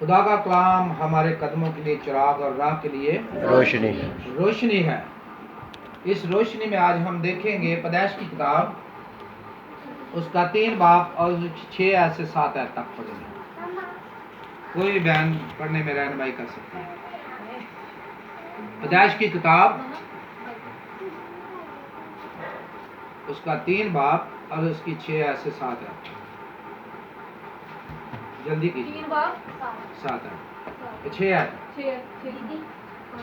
خدا کا کلام ہمارے قدموں کے لیے چراغ اور راہ کے لیے روشنی ہے۔ اس روشنی میں آج ہم دیکھیں گے پیدائش کی کتاب، اس کا 3 باب اور 6 سے 7 تک پڑھیں گے۔ کوئی بیان پڑھنے میں رہنمائی کر سکتے ہیں؟ پیدائش کی کتاب، اس کا 3 باب اور اس کی 6 سے 7 ہے۔ جلدی کیجیے۔ 3 باب 7 ہے، 6 ہے،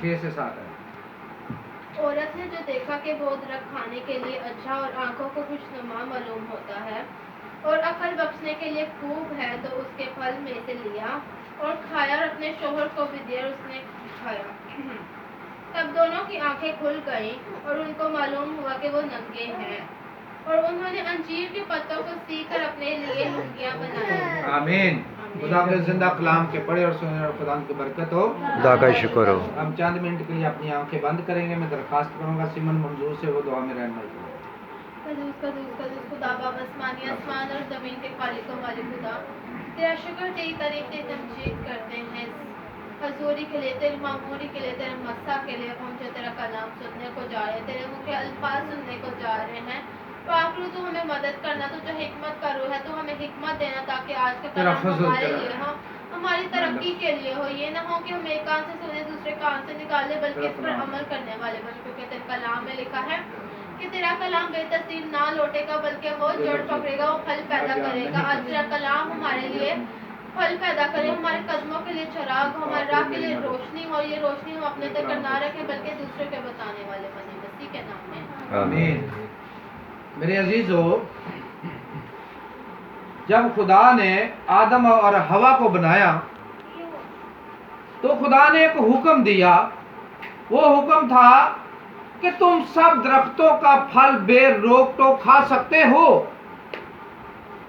6 سے 7 ہے۔ عورت نے جو دیکھا کہ وہ درخت کھانے کے لیے اچھا اور آنکھوں کو خوشنما معلوم ہوتا ہے اور عقل بخشنے کے لیے خوب ہے، تو اس کے پھل میں سے لیا اور کھایا اور اپنے شوہر کو بھی دیا اور اس نے کھایا۔ تب دونوں کی آنکھیں کھل گئیں اور ان کو معلوم ہوا کہ وہ ننگے ہیں، اور انہوں نے انجیر کے پتوں کو سی کر اپنے لیے لنگیاں بنائیں۔ آمین۔ خدا کے زندہ کلام کے پڑھے اور سننے اور خدا کی برکت ہو، خدا کا شکر ہو۔ ہم چند منٹ کے لیے اپنی آنکھیں بند کریں گے۔ میں درخواست کروں گا سیمن منظور سے وہ دعا میں رہنمائی کریں۔ قدوس خدا باپ آسمانی آسمان اور زمین کے خالق و مالک خدا، تیرا شکر، تیری تعریف، تیری تمجید کرتے ہیں حضوری کے لیے، تیری معموری کے لیے، تیرے مسا کے لیے ہم جو تیرا کلام سننے کو جا رہے ہیں، تیرے منہ کے الفاظ سننے کو جا رہے ہیں۔ پاک روح، تو ہمیں مدد کرنا، تو جو حکمت کا روح ہے تو ہمیں حکمت دینا، تاکہ آج کا کلام ہمارے لیے ہو، ہماری ترقی کے لیے ہو۔ یہ نہ ہو کہ ہم ایک کان سے سنے دوسرے کان سے نکالے، بلکہ اس پر عمل کرنے والے بن، کیونکہ تیرے کلام میں لکھا ہے کہ تیرا کلام بے تاثیر نہ لوٹے گا، بلکہ وہ جڑ پکڑے گا، وہ پھل پیدا کرے گا۔ آج تیرا کلام ہمارے لیے پھل پیدا کرے، ہمارے قدموں کے لیے چراغ ہو، ہمارے راہ کے لیے روشنی ہو۔ یہ روشنی ہم اپنے تک نہ رکھیں، بلکہ دوسرے کے بتانے والے بنے، مسیح کے نام میں آمین۔ میرے عزیزو، جب خدا نے آدم اور حوا کو بنایا تو خدا نے ایک حکم دیا۔ وہ حکم تھا کہ تم سب درختوں کا پھل بے روک ٹوک کھا سکتے ہو،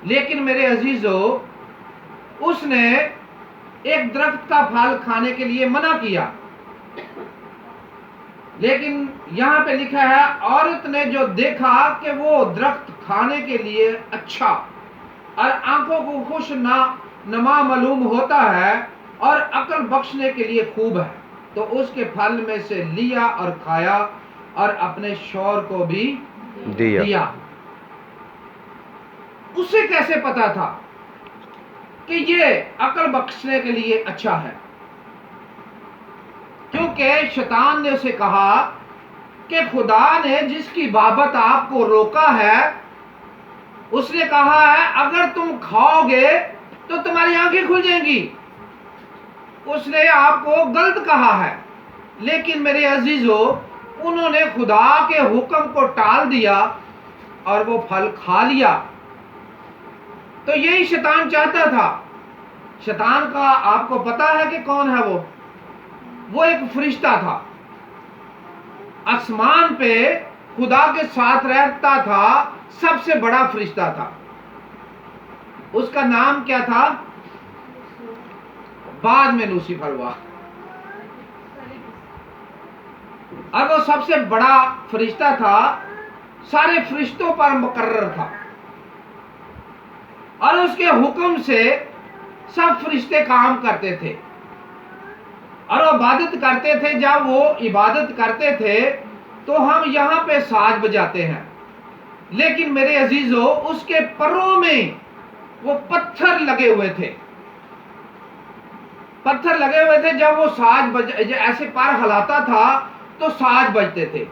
لیکن میرے عزیزو، اس نے ایک درخت کا پھل کھانے کے لیے منع کیا۔ لیکن یہاں پہ لکھا ہے، عورت نے جو دیکھا کہ وہ درخت کھانے کے لیے اچھا اور آنکھوں کو خوش نما معلوم ہوتا ہے اور عقل بخشنے کے لیے خوب ہے، تو اس کے پھل میں سے لیا اور کھایا اور اپنے شوہر کو بھی دیا۔ اسے کیسے پتا تھا کہ یہ عقل بخشنے کے لیے اچھا ہے؟ کیونکہ شیطان نے اسے کہا کہ خدا نے جس کی بابت آپ کو روکا ہے، اس نے کہا ہے اگر تم کھاؤ گے تو تمہاری آنکھیں کھل جائیں گی۔ اس نے آپ کو غلط کہا ہے، لیکن میرے عزیزو، انہوں نے خدا کے حکم کو ٹال دیا اور وہ پھل کھا لیا۔ تو یہی شیطان چاہتا تھا۔ شیطان کا آپ کو پتا ہے کہ کون ہے؟ وہ ایک فرشتہ تھا، آسمان پہ خدا کے ساتھ رہتا تھا، سب سے بڑا فرشتہ تھا۔ اس کا نام کیا تھا؟ بعد میں لوسیفر ہوا، اور وہ سب سے بڑا فرشتہ تھا، سارے فرشتوں پر مقرر تھا، اور اس کے حکم سے سب فرشتے کام کرتے تھے اور وہ عبادت کرتے تھے۔ جب وہ عبادت کرتے تھے تو ہم یہاں پہ ساز بجاتے ہیں، لیکن میرے عزیزو، اس کے پروں میں وہ پتھر لگے ہوئے تھے، پتھر لگے ہوئے تھے۔ جب وہ ساز ایسے پر ہلاتا تھا تو ساز بجتے تھے،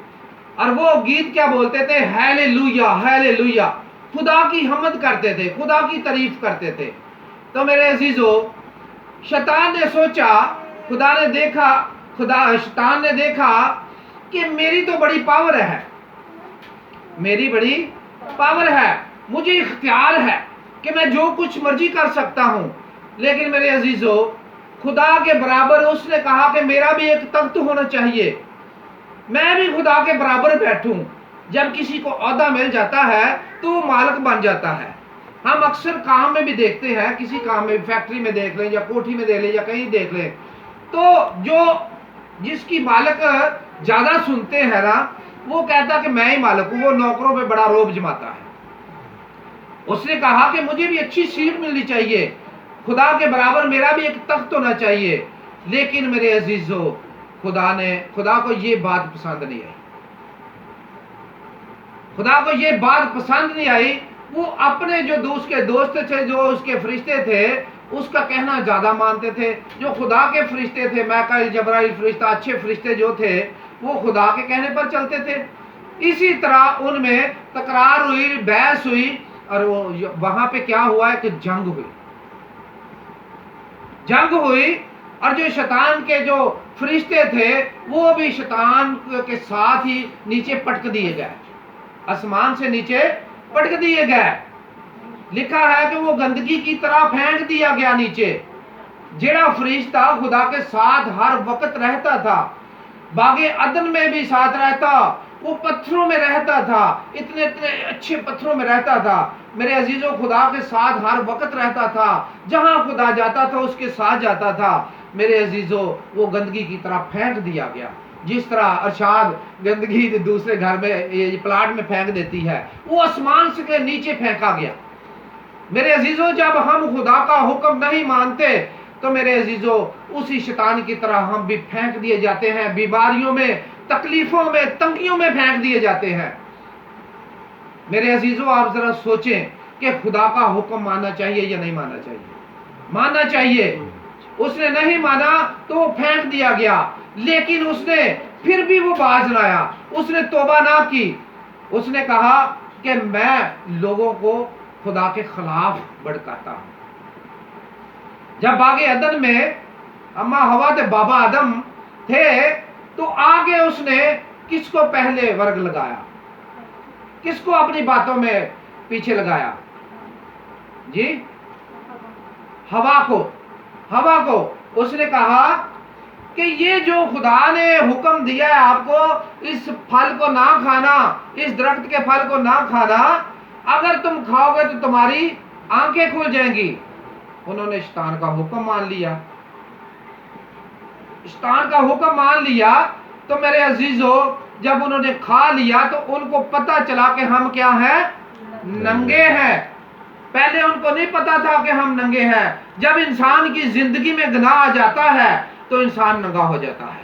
اور وہ گیت کیا بولتے تھے؟ ہیلیلویا ہیلیلویا، خدا کی حمد کرتے تھے، خدا کی تعریف کرتے تھے۔ تو میرے عزیزو، شیطان نے سوچا، شیطان نے دیکھا کہ میری تو بڑی پاور ہے، میری بڑی پاور ہے، مجھے اختیار ہے کہ میں جو کچھ مرضی کر سکتا ہوں۔ لیکن میرے عزیزو، خدا کے برابر اس نے کہا کہ میرا بھی ایک تخت ہونا چاہیے، میں بھی خدا کے برابر بیٹھوں۔ جب کسی کو عہدہ مل جاتا ہے تو وہ مالک بن جاتا ہے۔ ہم اکثر کام میں بھی دیکھتے ہیں، کسی کام میں، فیکٹری میں دیکھ لیں یا کوٹھی میں دیکھ لیں یا کہیں دیکھ لیں، تو جس کی مالک زیادہ سنتے ہیں نا، وہ کہتا کہ میں ہی مالک ہوں، وہ نوکروں پہ بڑا روب جماتا ہے۔ اس نے کہا کہ مجھے بھی اچھی سیٹ ملنی چاہیے، خدا کے برابر میرا بھی ایک تخت ہونا چاہیے. لیکن میرے عزیزو خدا کو یہ بات پسند نہیں آئی. خدا کو یہ بات پسند نہیں آئی. وہ اپنے جو اس کے دوست تھے, جو اس کے فرشتے تھے, اس کا کہنا زیادہ مانتے تھے. جو خدا کے فرشتے تھے, میکائیل, جبرائیل فرشتہ, اچھے فرشتے جو تھے, وہ خدا کے کہنے پر چلتے تھے. اسی طرح ان میں تکرار ہوئی, بحث ہوئی, اور وہاں پہ کیا ہوا ہے کہ جنگ ہوئی. اور جو شیطان کے جو فرشتے تھے وہ بھی شیطان کے ساتھ ہی نیچے پٹک دیے گئے, آسمان سے نیچے پٹک دیے گئے. لکھا ہے کہ وہ گندگی کی طرح پھینک دیا گیا نیچے. جڑا فرشتہ خدا کے ساتھ ہر وقت رہتا تھا, باغ عدن میں بھی ساتھ رہتا, وہ پتھروں میں رہتا تھا, اتنے اچھے پتھروں میں رہتا تھا. میرے عزیزوں, خدا کے ساتھ ہر وقت رہتا تھا, جہاں خدا جاتا تھا اس کے ساتھ جاتا تھا. میرے عزیزوں, وہ گندگی کی طرح پھینک دیا گیا. جس طرح ارشاد گندگی دوسرے گھر میں پلاٹ میں پھینک دیتی ہے, وہ آسمان سے نیچے پھینکا گیا. میرے عزیزوں, جب ہم خدا کا حکم نہیں مانتے تو میرے عزیزوں اسی شیطان کی طرح ہم بھی پھینک دیے جاتے ہیں. بیماریوں میں, تکلیفوں میں, تنگیوں میں پھینک دیے جاتے ہیں. میرے عزیزوں, آپ ذرا سوچیں کہ خدا کا حکم ماننا چاہیے یا نہیں ماننا چاہیے؟ ماننا چاہیے. اس نے نہیں مانا تو وہ پھینک دیا گیا. لیکن اس نے پھر بھی وہ باز نہ آیا, اس نے توبہ نہ کی. اس نے کہا کہ میں لوگوں کو خدا کے خلاف بھڑکاتا ہوں. جب باغ عدن میں اما ہوا تھے, بابا آدم تھے, تو آگے اس نے کس کو پہلے ورگ لگایا؟ کس کو اپنی باتوں میں پیچھے لگایا؟ جی, ہوا کو. اس نے کہا کہ یہ جو خدا نے حکم دیا ہے آپ کو, اس پھل کو نہ کھانا, اس درخت کے پھل کو نہ کھانا, اگر تم کھاؤ گے تو تمہاری آنکھیں کھل جائیں گی. انہوں نے شیطان کا حکم مان لیا. شیطان کا حکم مان لیا تو میرے عزیزو, جب انہوں نے کھا لیا تو ان کو پتا چلا کہ ہم کیا ہیں؟ ننگے ہیں. پہلے ان کو نہیں پتا تھا کہ ہم ننگے ہیں. جب انسان کی زندگی میں گناہ آ جاتا ہے تو انسان ننگا ہو جاتا ہے.